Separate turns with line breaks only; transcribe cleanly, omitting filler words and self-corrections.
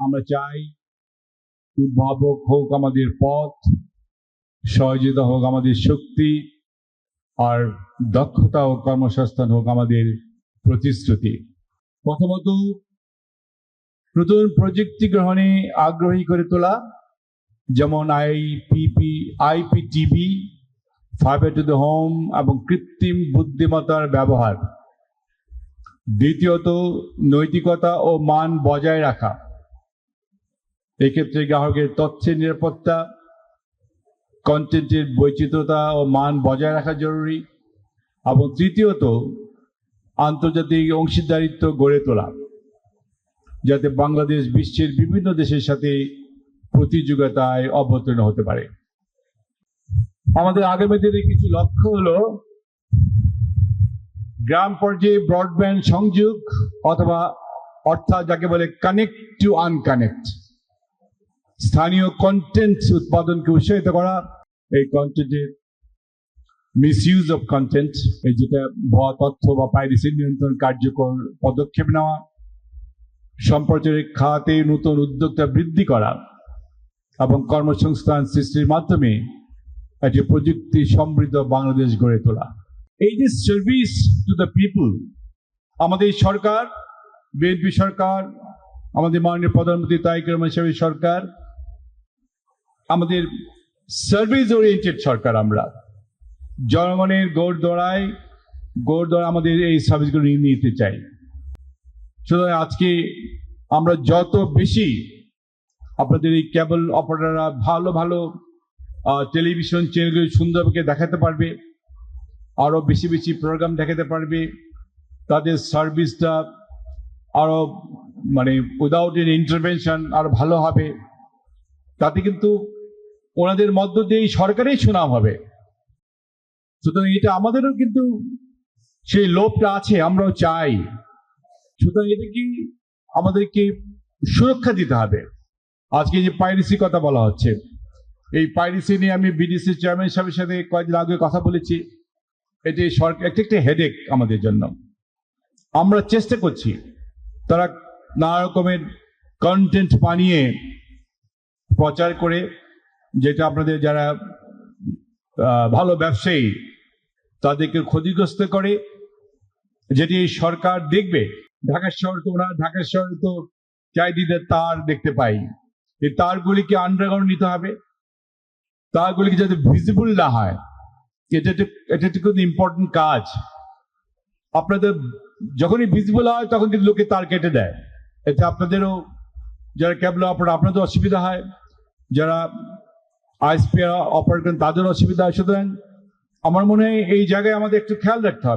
আমরা চাই উদ্ভাবক হোক আমাদের পথ, সহযোগিতা হোক আমাদের শক্তি, আর দক্ষতা ও কর্মসংস্থান হোক আমাদের প্রতিশ্রুতি। প্রথমত, নতুন প্রযুক্তি গ্রহণে আগ্রহী করে তোলা, যেমন IPTV, fibre to the home এবং কৃত্রিম বুদ্ধিমত্তার ব্যবহার। দ্বিতীয়ত, নৈতিকতা ও মান বজায় রাখা, এক্ষেত্রে গ্রাহকের তথ্যের নিরাপত্তা, কন্টেন্টের বৈচিত্র্যতা ও মান বজায় রাখা জরুরি। এবং তৃতীয়ত, আন্তর্জাতিক অংশীদারিত্ব গড়ে তোলা, যাতে বাংলাদেশ বিশ্বের বিভিন্ন দেশের সাথে প্রতিযোগিতায় অবতীর্ণ হতে পারে। আমাদের আগামী দিনে কিছু লক্ষ্য হলো গ্রাম পর্যায়ে ব্রডব্যান্ড সংযোগ অথবা অর্থাৎ যাকে বলে কানেক্ট টু আনকানেক্ট, স্থানীয় কন্টেন্ট উৎপাদনকে উৎসাহিত করা, এই কন্টেন্টের মিসইউজ অফ কন্টেন্ট, এই যেটা ভুয়া তথ্য বা পাইরেসি নিয়ন্ত্রণ কার্যকর পদক্ষেপ নেওয়া, সম্প্রচারিক খাতে নতুন উদ্যোক্তা বৃদ্ধি করা এবং কর্মসংস্থান সৃষ্টির মাধ্যমে একটি প্রযুক্তি সমৃদ্ধ বাংলাদেশ গড়ে তোলা। এই যে সার্ভিস টু দ্য পিপল, আমাদের সরকার, বিএনপি সরকার, আমাদের মাননীয় প্রধানমন্ত্রী তারেক রহমান সাহেবের সরকার, আমাদের সার্ভিস ওরিয়েন্টেড সরকার। আমরা জনগণের গোড়দোড়ায় আমাদের এই সার্ভিসগুলো নিয়ে নিতে চাই। সুতরাং আজকে আমরা যত বেশি আপনাদের এই কেবল অপারেটররা ভালো ভালো টেলিভিশন চ্যানেলগুলো সুন্দরভাবে দেখাতে পারবে, আরো বেশি বেশি প্রোগ্রাম দেখাতে পারবে, তাদের সার্ভিসটা আরো উইদাউট এন ইন্টারভেনশন আরো ভালো হবে, তাতে কিন্তু ওনাদের মধ্য দিয়েই সরকারের সুনাম হবে। সুতরাং এটা আমাদেরও কিন্তু সেই লোভটা আছে, আমরাও চাই। সুতরাং এটা কি আমাদেরকে সুরক্ষা দিতে হবে। আজকে যে পাইরেসি কথা বলা হচ্ছে, এই পাইরেসি নিয়ে আমি বিডিসি চেয়ারম্যান সাহেবের সাথে কয়েকদিন আগে কথা বলেছি। এটি সরকার একটা হেডেক আমাদের জন্য। আমরা চেষ্টা করছি তারা নানা রকমের কন্টেন্ট বানিয়ে প্রচার করে, যেটা আপনাদের যারা ভালো ব্যবসায়ী তাদেরকে ক্ষতিগ্রস্ত করে, যেটি সরকার দেখবে। ঢাকা শহরে তো চারিদিকে তার দেখতে পাই, এই তারগুলিকে আন্ডারগ্রাউন্ড নিতে হবে, তারগুলিকে যাতে ভিজিবল না হয়, এটা খুব ইম্পর্টেন্ট কাজ। আপনাদের যখনই ভিজিবল হয় তখন কিন্তু লোকে তার কেটে দেয়, এতে আপনাদেরও, যারা কেবল অপারেটর আপনাদের অসুবিধা হয়, যারা আইএসপি অপারেট করেন তাদের অসুবিধা হয়। সুতরাং আমার মনে হয় এই জায়গায় আমাদের একটু খেয়াল রাখতে হবে।